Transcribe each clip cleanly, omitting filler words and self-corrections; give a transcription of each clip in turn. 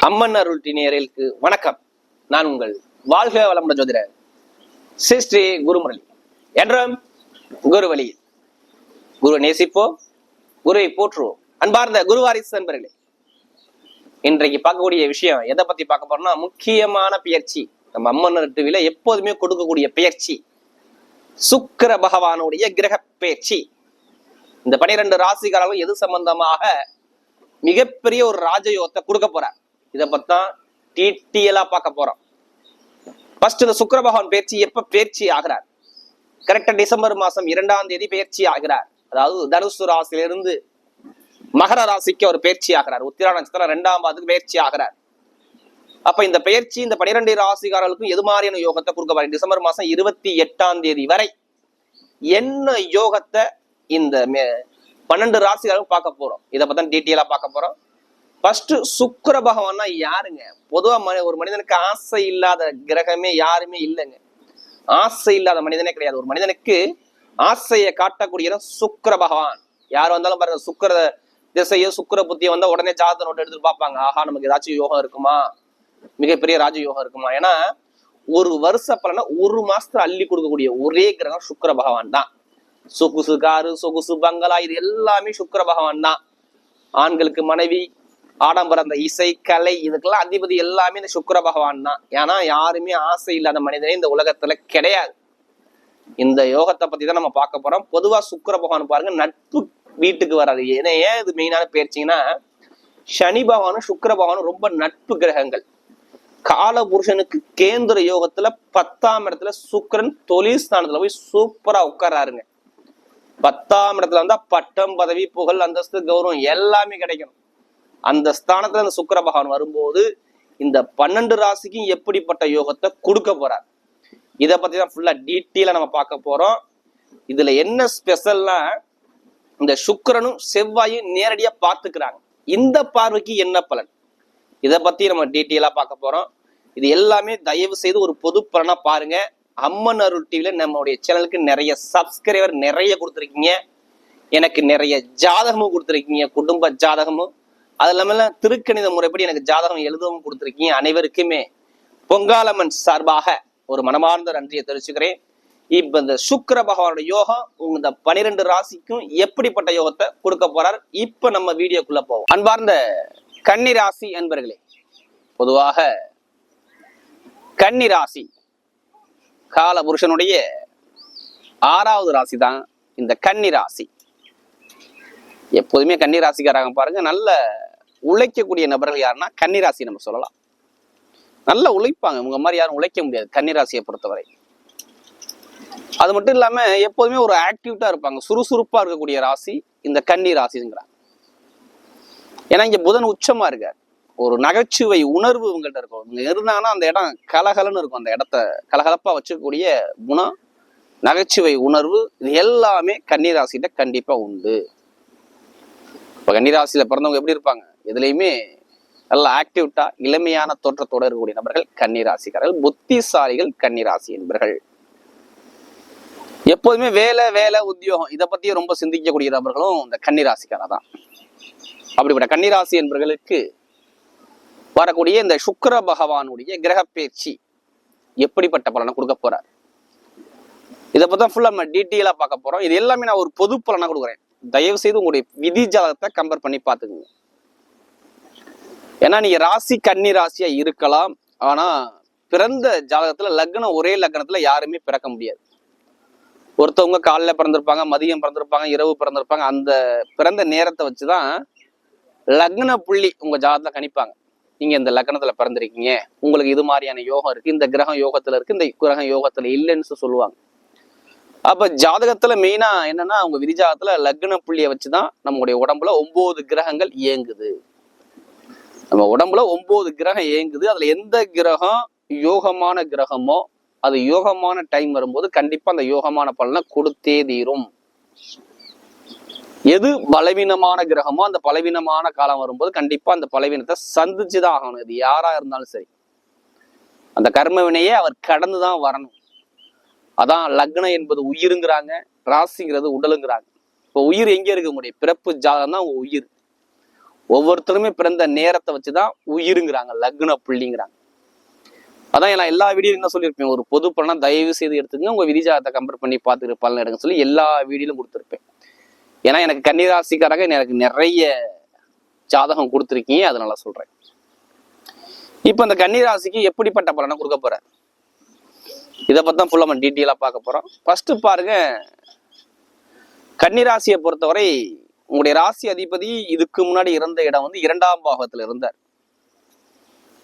அம்மன் அருள் நேயர்களுக்கு வணக்கம். நான் உங்கள் வாழ்க வளமுடன் ஜோதிடர் ஸ்ரீ குருமுரளி என்றும் குரு வழியில் குரு நேசிப்போம், குருவை போற்றுவோம். அன்பார்ந்த குருவாரிசு நண்பர்களே, இன்றைக்கு பார்க்கக்கூடிய விஷயம் எதை பத்தி பார்க்க போறோம்னா, முக்கியமான பெயர்ச்சி. நம்ம அம்மன் டிவில எப்போதுமே கொடுக்கக்கூடிய பெயர்ச்சி சுக்கிர பகவானுடைய கிரக பெயர்ச்சி. இந்த 12 ராசிக்காரர்களும் எது சம்பந்தமாக மிகப்பெரிய ஒரு ராஜயோகத்தை கொடுக்க போறார். இதை பத்தான் டீட்டெயிலா பார்க்க போறோம். ஃபர்ஸ்ட் இந்த சுக்கிர பகவான் பயிற்சி எப்ப பயிற்சி ஆகிறார்? கரெக்டா டிசம்பர் மாசம் 2ஆம் தேதி பயிற்சி ஆகிறார். அதாவது தனுசு ராசியிலிருந்து மகர ராசிக்கு அவர் பயிற்சி ஆகிறார். உத்திரா நட்சத்திரம் 2ஆம் பாதத்துக்கு பயிற்சி ஆகிறார். அப்ப இந்த பயிற்சி இந்த 12 ராசிக்காரர்களுக்கும் எது மாதிரியான யோகத்தை கொடுக்க போறார்? டிசம்பர் மாசம் 28ஆம் தேதி வரை என்ன யோகத்தை இந்த 12 ராசிக்காரர்களும் பார்க்க போறோம். இதை பத்தி டீட்டெயிலா பார்க்க போறோம். ஃபர்ஸ்ட் சுக்கிர பகவான்னா யாருங்க? பொதுவா ஒரு மனிதனுக்கு ஆசை இல்லாத கிரகமே யாருமே இல்லைங்க. ஆசை இல்லாத மனிதனே கிடையாது. ஒரு மனிதனுக்கு ஆசையை காட்டக்கூடிய சுக்கிர பகவான். யார் வந்தாலும் பாருங்க, சுக்கிர திசையோ சுக்கிர புத்தியை வந்தா உடனே ஜாதக நோட்டு எடுத்துட்டு பார்ப்பாங்க. ஆஹா, நமக்கு ஏதாச்சும் யோகம் இருக்குமா, மிகப்பெரிய ராஜ யோகம் இருக்குமா? ஏன்னா ஒரு வருஷ பலனை ஒரு மாசத்துல அள்ளி கொடுக்கக்கூடிய ஒரே கிரகம் சுக்கிர பகவான் தான். சொகுசு காரு, சொகுசு பங்களா, இது எல்லாமே சுக்கிர பகவான் தான். ஆண்களுக்கு மனைவி, ஆடம்பரம், அந்த இசை கலை, இதுக்கெல்லாம் அதிபதி எல்லாமே இந்த சுக்கிர பகவான் தான். ஏன்னா யாருமே ஆசை இல்லாத மனிதனே இந்த உலகத்துல கிடையாது. இந்த யோகத்தை பத்தி தான் நம்ம பார்க்க போறோம். பொதுவா சுக்கிர பகவான் பாருங்க, நட்பு வீட்டுக்கு வராது. ஏன்னா ஏன் இது மெயினான பேர்ச்சிங்கன்னா, சனி பகவானும் சுக்கிர பகவானும் ரொம்ப நட்பு கிரகங்கள். கால புருஷனுக்கு கேந்திர யோகத்துல 10ஆம் இடத்துல சுக்கிரன் தொழில் ஸ்தானத்துல போய் சூப்பரா உட்காராருங்க. 10ஆம் இடத்துல வந்தா பட்டம், பதவி, புகழ், அந்தஸ்து, கௌரவம் எல்லாமே கிடைக்கும். அந்த ஸ்தானத்துல அந்த சுக்கிர பகவான் வரும்போது இந்த 12 ராசிக்கும் எப்படிப்பட்ட யோகத்தை கொடுக்க போறார், இதை பத்தி தான் ஃபுல்லா டீட்டெயிலா நம்ம பார்க்க போறோம். இதுல என்ன ஸ்பெஷல்னா, இந்த சுக்கிரனும் செவ்வாயும் நேரடியா பார்த்துக்கிறாங்க. இந்த பார்வைக்கு என்ன பலன், இதை பத்தி நம்ம டீட்டெயிலா பார்க்க போறோம். இது எல்லாமே தயவு செய்து ஒரு பொது பலனா பாருங்க. அம்மன் அருள் டிவில நம்மளுடைய சேனலுக்கு நிறைய சப்ஸ்கிரைபர் நிறைய கொடுத்துருக்கீங்க. எனக்கு நிறைய ஜாதகமும் கொடுத்துருக்கீங்க, குடும்ப ஜாதகமும். அது இல்லாம திருக்கணித முறைப்படி எனக்கு ஜாதகம் எழுதவும் கொடுத்துருக்கீங்க. அனைவருக்குமே பொங்காலம்மன் சார்பாக ஒரு மனமார்ந்த நன்றியை தெரிவிச்சுக்கிறேன். இப்ப இந்த சுக்கிர பகவானோட யோகம் இந்த 12 ராசிக்கும் எப்படிப்பட்ட யோகத்தை கொடுக்க போறார், இப்ப நம்ம வீடியோக்குள்ள போவோம். அன்பார்ந்த கன்னி ராசி அன்பர்களே, பொதுவாக கன்னி ராசி கால புருஷனுடைய 6வது ராசி தான் இந்த கன்னி ராசி. எப்போதுமே கன்னி ராசிக்காரங்க பாருங்க, நல்ல உழைக்கக்கூடிய நபர்கள் யாருன்னா கன்னிராசி நம்ம சொல்லலாம். நல்லா உழைப்பாங்க. உங்க மாதிரி யாரும் உழைக்க முடியாது கன்னிராசியை பொறுத்தவரை. அது மட்டும் இல்லாம எப்போதுமே ஒரு ஆக்டிவிட்டா இருப்பாங்க, சுறுசுறுப்பா இருக்கக்கூடிய ராசி இந்த கன்னி ராசிங்கிறாங்க. ஏன்னா இங்க புதன் உச்சமா இருக்காரு. ஒரு நகைச்சுவை உணர்வு உங்கள்கிட்ட இருக்கும். இவங்க இருந்தாங்கன்னா அந்த இடம் கலகலன்னு இருக்கும். அந்த இடத்த கலகலப்பா வச்சுக்கக்கூடிய குணம், நகைச்சுவை உணர்வு, இது எல்லாமே கன்னிராசிட்ட கண்டிப்பா உண்டு. இப்ப கன்னிராசியில பிறந்தவங்க எப்படி இருப்பாங்க? எதுலையுமே நல்ல ஆக்டிவிட்டா இளமையான தோற்றத்தோட இருக்கக்கூடிய நபர்கள் கன்னிராசிக்காரர்கள். புத்திசாலிகள் கன்னிராசி என்பர்கள். எப்போதுமே வேலை வேலை உத்தியோகம் இதை பத்தி ரொம்ப சிந்திக்கக்கூடிய நபர்களும் இந்த கன்னிராசிக்காரர் தான். அப்படிப்பட்ட கன்னிராசி என்பர்களுக்கு வரக்கூடிய இந்த சுக்கிர பகவானுடைய கிரக பயிற்சி எப்படிப்பட்ட பலனை கொடுக்க போறார், இதை பத்தி ஃபுல்லா நம்ம டீட்டெயிலா பார்க்க போறோம். இது எல்லாமே நான் ஒரு பொது பலனா கொடுக்குறேன். தயவு செய்து உங்களுடைய விதி ஜாதகத்தை கம்பேர் பண்ணி பார்த்துக்குங்க. ஏன்னா நீங்க ராசி கன்னி ராசியா இருக்கலாம், ஆனா பிறந்த ஜாதகத்துல லக்னம் ஒரே லக்னத்துல யாருமே பிறக்க முடியாது. ஒருத்தவங்க காலைல பிறந்திருப்பாங்க, மதியம் பிறந்திருப்பாங்க, இரவு பிறந்திருப்பாங்க. அந்த பிறந்த நேரத்தை வச்சுதான் லக்ன புள்ளி உங்க ஜாதகத்துல கணிப்பாங்க. நீங்க இந்த லக்னத்துல பிறந்திருக்கீங்க, உங்களுக்கு இது மாதிரியான யோகம் இருக்கு, இந்த கிரகம் யோகத்துல இருக்கு, இந்த கிரகம் யோகத்துல இல்லைன்னு சொல்லுவாங்க. அப்ப ஜாதகத்துல மெயினா என்னன்னா, அவங்க விதிஜாதகத்துல லக்ன புள்ளியை வச்சுதான் நம்முடைய உடம்புல 9 கிரகங்கள் இயங்குது. நம்ம உடம்புல 9 கிரகம் இயங்குது. அதுல எந்த கிரகம் யோகமான கிரகமோ அது யோகமான டைம் வரும்போது கண்டிப்பா அந்த யோகமான பலனை கொடுத்தே தீரும். எது பலவீனமான கிரகமோ அந்த பலவீனமான காலம் வரும்போது கண்டிப்பா அந்த பலவீனத்தை சந்திச்சுதான் ஆகணும். இது யாரா இருந்தாலும் சரி, அந்த கர்ம வினையே அவர் கடந்துதான் வரணும். அதான் லக்னம் என்பது உயிருங்கிறாங்க, ராசிங்கிறது உடலுங்கிறாங்க. இப்போ உயிர் எங்க இருக்க முடியும்? பிறப்பு ஜாதகம் தான் உயிர். ஒவ்வொருத்தருமே பிறந்த நேரத்தை வச்சுதான் உயிருங்கிறாங்க, லக்ன புள்ளிங்கிறாங்க. அதான் நான் எல்லா வீடியோ என்ன சொல்லியிருப்பேன், ஒரு பொது பலனா தயவு செய்து எடுத்துங்க, உங்க விதிஜாதத்தை கம்பேர் பண்ணி பார்த்துட்டு பலன் எடுங்க சொல்லி எல்லா வீடியோலும் கொடுத்துருப்பேன். ஏன்னா எனக்கு கன்னிராசிக்காரங்க எனக்கு நிறைய ஜாதகம் கொடுத்துருக்கீங்க, அதனால சொல்றேன். இப்ப இந்த கன்னிராசிக்கு எப்படிப்பட்ட பலனை கொடுக்க போறார், இதை பத்தி தான் ஃபுல்லா நம்ம டீட்டெயிலா பார்க்க போறோம். ஃபர்ஸ்ட் பாருங்க, கன்னிராசியை பொறுத்தவரை உங்களுடைய ராசி அதிபதி இதுக்கு முன்னாடி இருந்த இடம் வந்து 2ஆம் பாவத்துல இருந்தார்.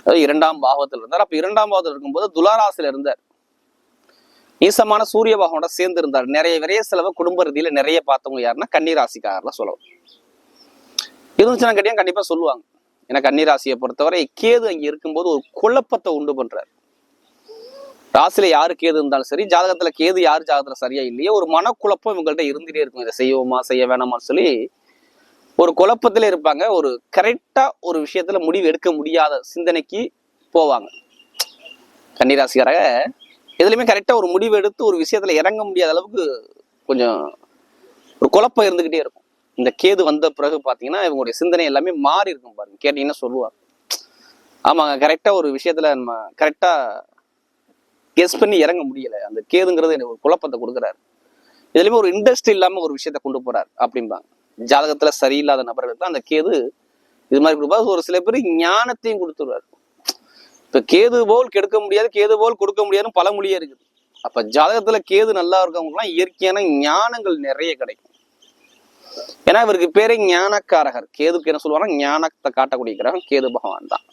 அதாவது 2ஆம் பாவத்தில் இருந்தார். அப்ப 2ஆம் பாவத்தில் இருக்கும்போது துலாராசில இருந்தார். நீசமான சூரிய பகவானோட சேர்ந்து இருந்தார். நிறைய விரைய செலவு குடும்ப ரீதியில நிறைய பார்த்தவங்க யாருன்னா கன்னிராசிக்காரர்ல சொல்லலாம். இருந்துச்சுன்னா கேட்டீங்க கண்டிப்பா சொல்லுவாங்க. ஏன்னா கன்னிராசியை பொறுத்தவரை கேது அங்க இருக்கும்போது ஒரு குழப்பத்தை உண்டு பண்றாரு. ராசியில யாரு கேது இருந்தாலும் சரி, ஜாதகத்துல கேது யாரு ஜாதகத்துல சரியா இல்லையே ஒரு மனக்குழப்பம் இவங்கள்ட்ட இருந்துட்டே இருக்கும். இதை செய்வோமா செய்ய வேணாமான்னு சொல்லி ஒரு குழப்பத்துல இருப்பாங்க. ஒரு கரெக்டா ஒரு விஷயத்துல முடிவு எடுக்க முடியாத சிந்தனைக்கு போவாங்க. கன்னிராசிக்காரங்க எதுலையுமே கரெக்டா ஒரு முடிவு எடுத்து ஒரு விஷயத்துல இறங்க முடியாத அளவுக்கு கொஞ்சம் ஒரு குழப்பம் இருந்துகிட்டே இருக்கும். இந்த கேது வந்த பிறகு பாத்தீங்கன்னா இவங்களுடைய சிந்தனை எல்லாமே மாறி இருக்கும். பாருங்க, கேட்டீங்கன்னா சொல்லுவாங்க, ஆமாங்க கரெக்டா ஒரு விஷயத்துல நம்ம கரெக்டா கெஸ் பண்ணி இறங்க முடியல. அந்த கேதுங்கிறது எனக்கு ஒரு குழப்பத்தை கொடுக்குறாரு. இதுலயுமே ஒரு இன்ட்ரெஸ்ட் இல்லாம ஒரு விஷயத்த கொண்டு போறாரு அப்படிம்பாங்க. ஜாதகத்துல சரியில்லாத நபர்களுக்கு தான் அந்த கேது இது மாதிரி கொடுப்பாரு. ஒரு சில பேர் ஞானத்தையும் கொடுத்துருவாரு. இப்ப கேது போல் கெடுக்க முடியாது, கேது போல் கொடுக்க முடியாதுன்னு பழமொழியே இருக்குது. அப்ப ஜாதகத்துல கேது நல்லா இருக்கவங்கலாம் இயற்கையான ஞானங்கள் நிறைய கிடைக்கும். ஏன்னா இவருக்கு பேரே ஞானக்காரகர். கேதுக்கு என்ன சொல்லுவாங்க, ஞானத்தை காட்டக்கூடிய கிரகம் கேது பகவான் தான்.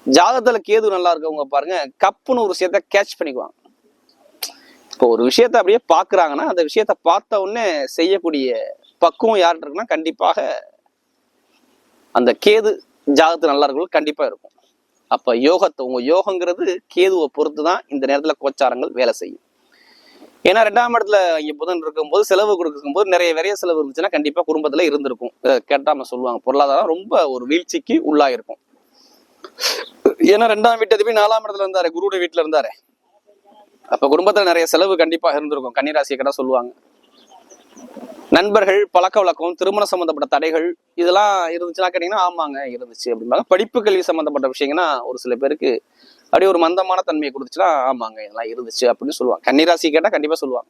ஜாதகத்துல கேது நல்லா இருக்கவங்க பாருங்க, கப்புன்னு ஒரு விஷயத்த கேட்ச் பண்ணிக்குவாங்க. இப்போ ஒரு விஷயத்த அப்படியே பாக்குறாங்கன்னா அந்த விஷயத்த பார்த்த உடனே செய்யக்கூடிய பக்குவம் யார்கிட்ட இருக்குன்னா கண்டிப்பாக அந்த கேது ஜாதகத்து நல்லா இருக்கவங்களுக்கு கண்டிப்பா இருக்கும். அப்ப யோகத்தை உங்க யோகங்கிறது கேதுவை பொறுத்து தான் இந்த நேரத்துல கோச்சாரங்கள் வேலை செய்யும். ஏன்னா 2ஆம் இடத்துல இங்க புதன் இருக்கும்போது செலவு கொடுக்கும்போது நிறைய விரைய செலவு இருந்துச்சுன்னா கண்டிப்பா குடும்பத்துல இருந்திருக்கும். கேட்டாம சொல்லுவாங்க, பொருளாதாரம் ரொம்ப ஒரு வீழ்ச்சிக்கு உள்ளாயிருக்கும். ஏன்னா 2ஆம் வீட்டு 4ஆம் இடத்துல இருந்தாரு, குருடைய வீட்டுல இருந்தாரு. அப்ப குடும்பத்துல நிறைய செலவு கண்டிப்பா இருந்திருக்கும். கன்னிராசியை கடை சொல்லுவாங்க. நண்பர்கள், பழக்க வழக்கம், திருமணம் சம்பந்தப்பட்ட தடைகள் இதெல்லாம் இருந்துச்சுன்னா கேட்டீங்கன்னா ஆமாங்க இருந்துச்சு அப்படிம்பாங்க. படிப்பு கல்வி சம்பந்தப்பட்ட விஷயங்கன்னா ஒரு சில பேருக்கு அப்படியே ஒரு மந்தமான தன்மையை கொடுத்துச்சுன்னா ஆமாங்க இதெல்லாம் இருந்துச்சு அப்படின்னு சொல்லுவாங்க. கன்னிராசி கேட்டா கண்டிப்பா சொல்லுவாங்க.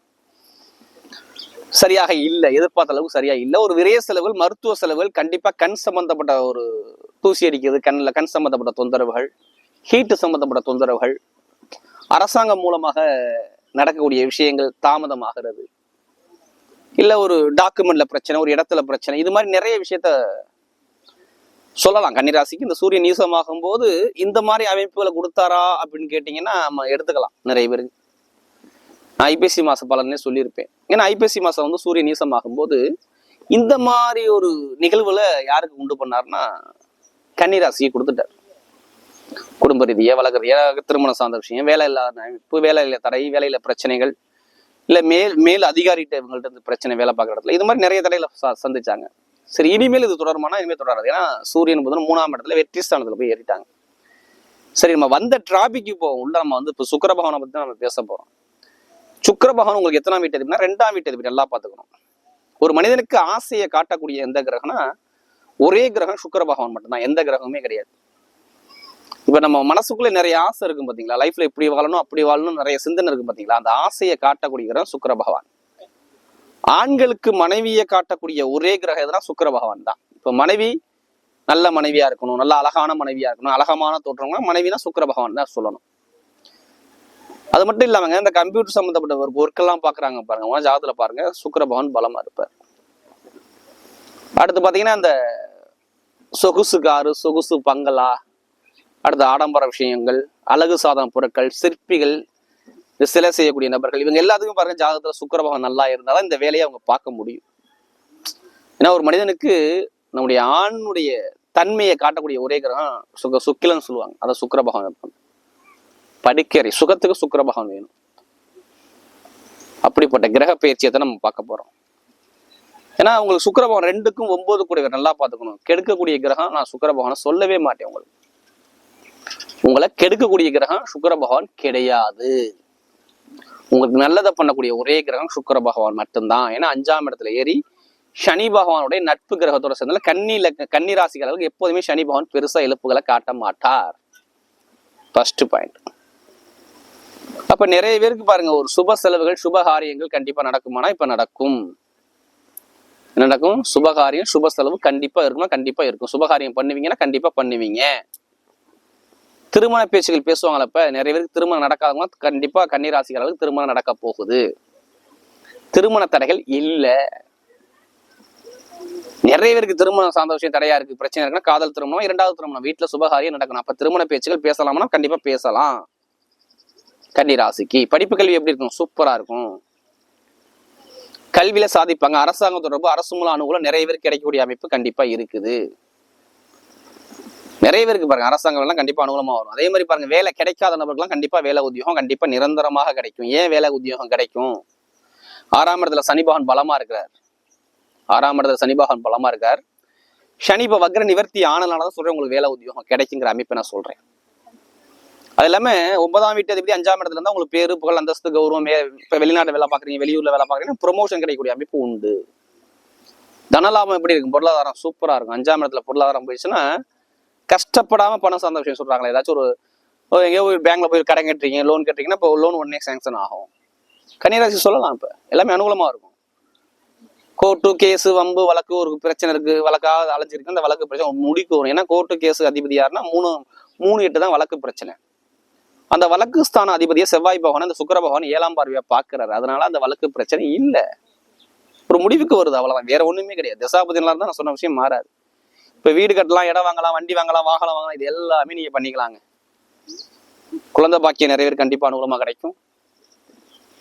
சரியாக இல்லை, எதிர்பார்த்த அளவுக்கு சரியா இல்லை. ஒரு விரைய செலவுகள், மருத்துவ செலவுகள், கண்டிப்பா கண் சம்பந்தப்பட்ட ஒரு தூசி அடிக்கிறது, கண் சம்பந்தப்பட்ட தொந்தரவுகள், ஹீட்டு சம்பந்தப்பட்ட தொந்தரவுகள், அரசாங்கம் மூலமாக நடக்கக்கூடிய விஷயங்கள் தாமதமாகிறது, இல்ல ஒரு டாக்குமெண்ட்ல பிரச்சனை, ஒரு இடத்துல பிரச்சனை, இது மாதிரி நிறைய விஷயத்த சொல்லலாம். கன்னிராசிக்கு இந்த சூரியன் நீசமாகும் போது இந்த மாதிரி அமைப்புகளை கொடுத்தாரா அப்படின்னு கேட்டீங்கன்னா நம்ம எடுத்துக்கலாம். நிறைய பேருக்கு நான் ஐப்பசி மாச பலனே சொல்லியிருப்பேன். ஏன்னா ஐப்பசி மாசம் வந்து சூரியன் நீசமாகும் போது இந்த மாதிரி ஒரு நிகழ்வுல யாருக்கு உண்டு பண்ணாருன்னா கன்னிராசியை கொடுத்துட்டார். குடும்ப ரீதியா வளர்க்குற திருமணம் சார்ந்த விஷயம், வேலை இல்லாத அமைப்பு, வேலையில தடை, வேலையில பிரச்சனைகள், இல்ல மேல் அதிகாரிகிட்ட இவங்கள்ட்ட இருந்து பிரச்சனை, வேலை பார்க்குற இடத்துல இது மாதிரி நிறைய தடையில சந்திச்சாங்க. சரி, இனிமேல் இது தொடருமானா இனிமேல் தொடராது. ஏன்னா சூரியன் புதன் 3ஆம் இடத்துல வெற்றி ஸ்தானத்துல போய் ஏறிட்டாங்க. சரி, நம்ம வந்த டிராபிக்கு போவோம் உள்ள. நம்ம வந்து இப்போ சுக்கிர பகவானை பத்தி தான் நம்ம பேச போறோம். சுக்கிர பகவான் உங்களுக்கு எத்தனாம் வீட்டு அதிபதினா 2ஆம் வீட்டு அதிபதி. நல்லா பாத்துக்கணும். ஒரு மனிதனுக்கு ஆசையை காட்டக்கூடிய எந்த கிரகம்னா ஒரே கிரகம் சுக்கிர பகவான் மட்டும்தான், எந்த கிரகமே கிடையாது. இப்ப நம்ம மனசுக்குள்ள நிறைய ஆசை இருக்கும் பாத்தீங்களா, லைஃப்ல இப்படி வாழணும் அப்படி வாழணும் நிறைய சிந்தனை இருக்கும் பாத்தீங்களா, அந்த ஆசையை காட்டக்கூடிய கிரகம் சுக்கிர பகவான். ஆண்களுக்கு மனைவியை காட்டக்கூடிய ஒரே கிரகம் எதுனா சுக்கிர பகவான் தான். இப்ப மனைவி நல்ல மனைவியா இருக்கணும், நல்ல அழகான மனைவியா இருக்கணும், அழகமான தோற்றம்னா மனைவினா சுக்கிர பகவான் தான் சொல்லணும். அது மட்டும் இல்லாமங்க இந்த கம்ப்யூட்டர் சம்பந்தப்பட்ட ஒரு ஒர்க்கெல்லாம் பாக்குறாங்க பாருங்க, ஜாதகத்துல பாருங்க சுக்கிர பகவான் பலமா இருப்பார். அடுத்து பாத்தீங்கன்னா இந்த சொகுசு காரு, சொகுசு பங்களா, அடுத்த ஆடம்பர விஷயங்கள், அழகு சாதன பொருட்கள், சிற்பிகள், இந்த சிலை செய்யக்கூடிய நபர்கள், இவங்க எல்லாத்துக்கும் பாருங்க ஜாதகத்துல சுக்கிர பகவான் நல்லா இருந்தாலும் இந்த வேலையை அவங்க பார்க்க முடியும். ஏன்னா ஒரு மனிதனுக்கு நம்முடைய ஆணுடைய தன்மையை காட்டக்கூடிய ஒரே கிரகம் சுக்கிலன்னு சொல்லுவாங்க. அதை சுக்கிர பகவான் இருப்பாங்க. படிக்கறை சுகத்துக்கு சுக்கிர பகவான் வேணும். அப்படிப்பட்ட கிரக பயிற்சியத்தை நம்ம பார்க்க போறோம். ஏன்னா உங்களுக்கு சுக்கிர பகவான் 2க்கும் 9 கூட நல்லா பார்த்துக்கணும். கெடுக்கக்கூடிய கிரகம் நான் சுக்கிர பகவானை சொல்லவே மாட்டேன். உங்களை கெடுக்கக்கூடிய கிரகம் சுக்கிர பகவான் கிடையாது. உங்களுக்கு நல்லதை பண்ணக்கூடிய ஒரே கிரகம் சுக்கிர பகவான் மட்டும்தான். ஏன்னா 5ஆம் இடத்துல ஏறி சனி பகவானுடைய நட்பு கிரகத்தோட சேர்ந்தால கன்னி ராசிகளுக்கு எப்போதுமே சனி பகவான் பெருசா இழப்புகளை காட்ட மாட்டார். First point. அப்ப நிறைய பேருக்கு பாருங்க, ஒரு சுப செலவுகள் சுப காரியங்கள் கண்டிப்பா நடக்குமானா இப்ப நடக்கும். என்ன நடக்கும்? சுபகாரியம் சுப செலவு கண்டிப்பா இருக்குமா? கண்டிப்பா இருக்கும். சுபகாரியம் பண்ணுவீங்கன்னா கண்டிப்பா பண்ணுவீங்க. திருமண பேச்சுகள் பேசுவாங்களா? இப்ப நிறைய பேருக்கு திருமணம் நடக்காதவங்க கண்டிப்பா கன்னிராசிகளுக்கு திருமணம் நடக்க போகுது. திருமண தடைகள் இல்ல. நிறைய பேருக்கு திருமணம் சார்ந்த விஷயம் தடையா இருக்கு, பிரச்சனை இருக்குன்னா காதல் திருமணம், இரண்டாவது திருமணம், வீட்டுல சுபகாரியம் நடக்கணும். அப்ப திருமண பேச்சுகள் பேசலாம்னா கண்டிப்பா பேசலாம். கன்னிராசிக்கு படிப்பு கல்வி எப்படி இருக்கும்? சூப்பரா இருக்கும். கல்வியில சாதிப்பாங்க. அரசாங்க தொடர்பு அரசு மூல அனுகூலம் நிறைய பேருக்கு கிடைக்கக்கூடிய அமைப்பு கண்டிப்பா இருக்குது. நிறைய பேருக்கு பாருங்க அரசாங்கம் எல்லாம் கண்டிப்பா அனுகூலமா வரும். அதே மாதிரி பாருங்க, வேலை கிடைக்காத நபர்கள்லாம் கண்டிப்பா வேலை உத்தியோகம் கண்டிப்பா நிரந்தரமாக கிடைக்கும். ஏன் வேலை உத்தியோகம் கிடைக்கும்? 6ஆம் இடத்துல சனி பகவான் பலமா இருக்கிறார். 6ஆம் இடத்துல சனி பகவான் பலமா இருக்கார். சனி இப்ப வக்ர நிவர்த்தி ஆனதுனாலதான் சொல்றேன் உங்களுக்கு வேலை உத்தியோகம் கிடைக்குங்கிற அமைப்பை நான் சொல்றேன். அது இல்லாம 9ஆம் வீட்டு அதிபதி 5ஆம் இடத்துல இருந்தா உங்களுக்கு பேரு புகழ் அந்தஸ்து கௌரவம், இப்ப வெளிநாட்டு வேலை பாக்குறீங்க, வெளியூர்ல வேலை பாக்குறீங்கன்னா ப்ரொமோஷன் கிடைக்கக்கூடிய அமைப்பு உண்டு. தனலாபம் எப்படி இருக்கும்? பொருளாதாரம் சூப்பரா இருக்கும். 5ஆம் இடத்துல பொருளாதாரம் போயிடுச்சுன்னா கஷ்டப்படாம பணம் சார்ந்த விஷயம் சொல்றாங்களே, ஏதாச்சும் எங்கேயோ ஒரு பேங்க்ல போய் கடன் கட்டுறீங்க, லோன் கட்டுறீங்கன்னா இப்போ லோன் உடனே சாங்ஷன் ஆகும். கன்னிராசி சொல்லலாம். இப்ப எல்லாமே அனுகூலமா இருக்கும். கோர்ட்டு கேஸு வம்பு வழக்கு, ஒரு பிரச்சனை இருக்கு, வழக்காக அலைஞ்சிருக்கு, அந்த வழக்கு பிரச்சனை முடிக்கு வரும். ஏன்னா கோர்ட்டு கேஸு அதிபதி யாருன்னா 3-8 தான் வழக்கு பிரச்சனை. அந்த வழக்கு ஸ்தான அதிபதியை செவ்வாய் பகவான் அந்த சுக்கிர பகவான் 7ஆம் பார்வையா பாக்குறாரு. அதனால அந்த வழக்கு பிரச்சனை இல்ல, ஒரு முடிவுக்கு வருது, அவ்வளவுதான். வேற ஒண்ணுமே கிடையாது. தசாபதினால தான் நான் சொன்ன விஷயம் மாறாது. இப்ப வீடு கட்டலாம், இடம் வாங்கலாம், வண்டி வாங்கலாம், வாகனம் வாங்கலாம், இது எல்லாமே நீங்க பண்ணிக்கலாங்க. குழந்தை பாக்கியம் நிறைய பேர் கண்டிப்பா அனுகூலமா கிடைக்கும்.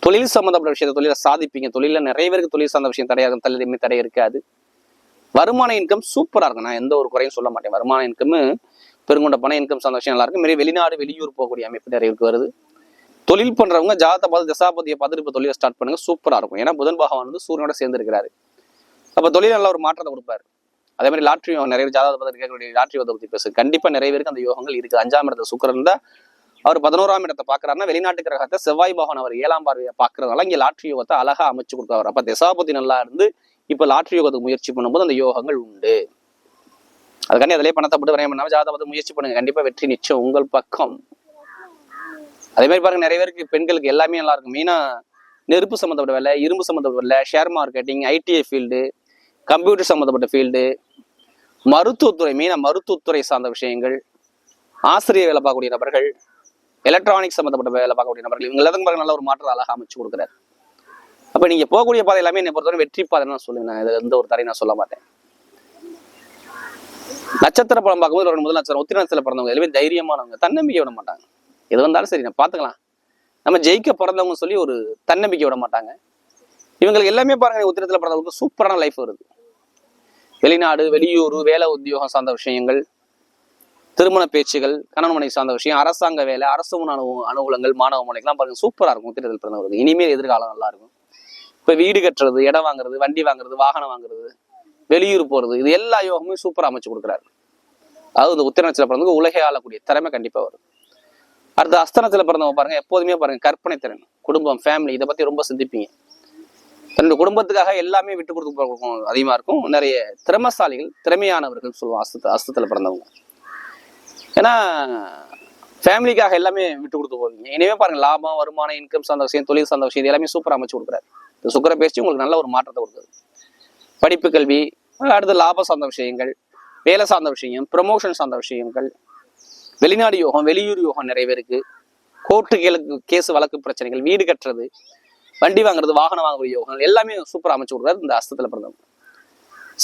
தொழில் சம்பந்தப்பட்ட விஷயத்த தொழில சாதிப்பீங்க. தொழில நிறைய பேருக்கு தொழில் சார்ந்த விஷயம் தடையாகும், தடை இருக்காது. வருமான இன்கம் சூப்பரா இருக்கும். நான் எந்த ஒரு குறையும் சொல்ல மாட்டேன். வருமான இன்கம் பெருங்கொண்ட பண இன்கம் சார்ந்த விஷயம் நல்லா இருக்கும். மாரி வெளிநாடு வெளியூர் போகக்கூடிய அமைப்பு நிறைய பேருக்கு வருது. தொழில் பண்றவங்க ஜாதகத்தை பார்த்து தசாபதியை பார்த்துட்டு இப்ப தொழிலை ஸ்டார்ட் பண்ணுங்க, சூப்பரா இருக்கும். ஏன்னா புதன் பகவான் வந்து சூரியனோட சேர்ந்து இருக்கிறாரு. அப்ப தொழில் நல்ல ஒரு மாற்றத்தை கொடுப்பாரு. அதே மாதிரி லாட்ரி நிறைய பேர் ஜாதகத்தை பார்த்து கேட்கக்கூடிய லாட்ரி பத்தி பேசு. கண்டிப்பா நிறைய பேருக்கு அந்த யோகங்கள் இருக்கு. 5ஆம் இடத்துல சுக்கிரன் இருந்தா அவர் 11ஆம் இடத்தை பாக்குறாருன்னா வெளிநாட்டு கிரகத்தை செவ்வாய் பகவான் அவர் 7ஆம் பார்வையை பாக்குறதால இங்க லாட்ரி யோகத்தை அழகா அமைச்சு கொடுத்தாரு. அப்ப தசாபதி நல்லா இருந்து இப்ப லாட்ரி யோகத்துக்கு முயற்சி பண்ணும்போது அந்த யோகங்கள் உண்டு. அதுக்காண்டி அதிலே பணத்தை போட்டு வரைய பண்ணாம ஜாதகத்தை முயற்சி பண்ணுங்க, கண்டிப்பா வெற்றி நிச்சயம் உங்கள் பக்கம். அதே மாதிரி பாருங்க, நிறைய பேருக்கு பெண்களுக்கு எல்லாமே நல்லா இருக்கும். மெயினா நெருப்பு சம்மந்தப்பட்ட வேலை, இரும்பு சம்மந்தப்பட்ட வேலை, share marketing, ITI field, computer சம்மந்தப்பட்ட ஃபீல்டு, மருத்துவத்துறை, மெயினா மருத்துவத்துறை சார்ந்த விஷயங்கள், ஆசிரியர் வேலை பார்க்கக்கூடிய நபர்கள், எலக்ட்ரானிக்ஸ் சம்மந்தப்பட்ட வேலை பார்க்கக்கூடிய நபர்கள், இவங்க எல்லாத்துக்கும் பாருங்க நல்ல ஒரு மாற்றத்தை அழகா அமைச்சு கொடுக்குறாரு. அப்ப நீங்க போகக்கூடிய பாதை எல்லாமே என்னை பொறுத்தவரை வெற்றி பாதை நான் சொல்லுவேன். நான் இது எந்த ஒரு தரையும் நான் சொல்ல மாட்டேன். நட்சத்திர படம் பார்க்கும்போது முதல் நட்சத்திரம் உத்திர நட்சத்திரத்துல பிறந்தவங்க எல்லாமே தைரியமானவங்க, தன்னம்பிக்கை விட மாட்டாங்க. எது வந்தாலும் சரி நான் பாத்துக்கலாம், நம்ம ஜெயிக்க பிறந்தவங்க சொல்லி ஒரு தன்னம்பிக்கை விட மாட்டாங்க. இவங்களுக்கு எல்லாமே பாருங்க, உத்திரத்துல பிறந்தவங்களுக்கு சூப்பரான லைஃப் வருது. வெளிநாடு வெளியூர் வேலை உத்தியோகம் சார்ந்த விஷயங்கள், திருமண பேச்சுகள், கணவன் மனைவி சார்ந்த விஷயம், அரசாங்க வேலை, அரசு அனுகூலங்கள், மாணவ மனைக்கெல்லாம் பாருங்க சூப்பரா இருக்கும். உத்திரத்தில் பிறந்தவங்களுக்கு இனிமேல் எதிர்காலம் நல்லா இருக்கும். இப்ப வீடு கட்டுறது, இடம் வாங்குறது, வண்டி வாங்குறது, வாகனம் வாங்குறது, வெளியூர் போறது, இது எல்லா யோகமும் சூப்பரா அமைச்சு கொடுக்குறாரு. அதாவது இந்த உத்திர நட்சத்திரத்துல பிறந்தவங்க உலகை ஆளக்கூடிய திறமை கண்டிப்பா வரும். அடுத்த அஸ்தனத்துல பிறந்தவங்க பாருங்க, எப்போதுமே பாருங்க கற்பனை திறன், குடும்பம், ஃபேமிலி, இதை பத்தி ரொம்ப சிந்திப்பீங்க. தன்னோட குடும்பத்துக்காக எல்லாமே விட்டு கொடுத்து அதிகமா இருக்கும். நிறைய திறமசாலிகள், திறமையானவர்கள் சொல்லுவோம் அஸ்தத்துல பிறந்தவங்க. ஏன்னா ஃபேமிலிக்காக எல்லாமே விட்டு கொடுத்து போவீங்க. இனிமே பாருங்க லாபம், வருமானம், இன்கம் சார்ந்த விஷயம், தொழில் சார்ந்த விஷயம், இது எல்லாமே சூப்பரா அமைச்சு கொடுக்குறாரு. இந்த சுக்கிர பேச்சு உங்களுக்கு நல்ல ஒரு மாற்றத்தை கொடுக்குது. படிப்பு கல்வி, அடுத்து லாபம் சார்ந்த விஷயங்கள், வேலை சார்ந்த விஷயம், ப்ரமோஷன் சார்ந்த விஷயங்கள், வெளிநாடு யோகம், வெளியூர் யோகம் நிறைய பேருக்கு, கோர்ட்டு கேஸ் வழக்கு பிரச்சனைகள், வீடு கட்டுறது, வண்டி வாங்குறது, வாகனம் வாங்குற யோகம் எல்லாமே சூப்பரா அமைச்சு கொடுக்குறாரு இந்த அஸ்தத்துல பிறந்தவங்க.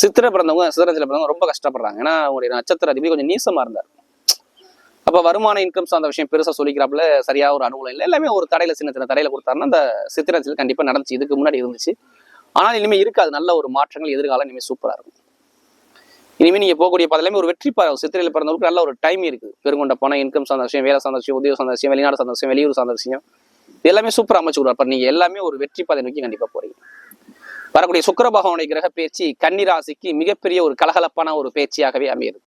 சித்திரை பிறந்தவங்க, சித்திரத்துல பிறந்தவங்க ரொம்ப கஷ்டப்படுறாங்க. ஏன்னா அவங்களுடைய நட்சத்திர அதிபதி கொஞ்சம் நீசமா இருந்தார். அப்ப வருமான இன்கம் சார்ந்த விஷயம் பெருசா சொல்லிக்கிறாப்புல சரியா ஒரு அனுகூலம் இல்லை. எல்லாமே ஒரு தடையில சின்ன சின்ன தடையில கொடுத்தாருன்னா அந்த சித்திரத்தில் கண்டிப்பா நடந்துச்சு. இதுக்கு முன்னாடி இருந்துச்சு, ஆனால் இனிமே இருக்காது. நல்ல ஒரு மாற்றங்கள் எதிர்காலம் இனிமே சூப்பரா இருக்கும். இனிமே நீங்க போகக்கூடிய பாதையிலுமே ஒரு வெற்றி பாதை. சித்திரையில் பிறந்தவங்களுக்கு நல்ல ஒரு டைம் இருக்கு. பெருங்கொண்ட பணம், இன்கம் சார்ந்த விஷயம், வேலை சார்ந்த விஷயம், உத்தியோக சார்ந்த விஷயம், வெளிநாடு சார்ந்த விஷயம், வெளியூர் சார்ந்த விஷயம், இது எல்லாமே சூப்பரா அமைச்சு கொடுப்பாரு. அப்ப நீங்க எல்லாமே ஒரு வெற்றி பாதை நோக்கி கண்டிப்பா போறீங்க. வரக்கூடிய சுக்கிர பகவானுடைய கிரக பேச்சு கன்னி ராசிக்கு மிகப்பெரிய ஒரு கலகலப்பான ஒரு பேச்சியாகவே அமையுது.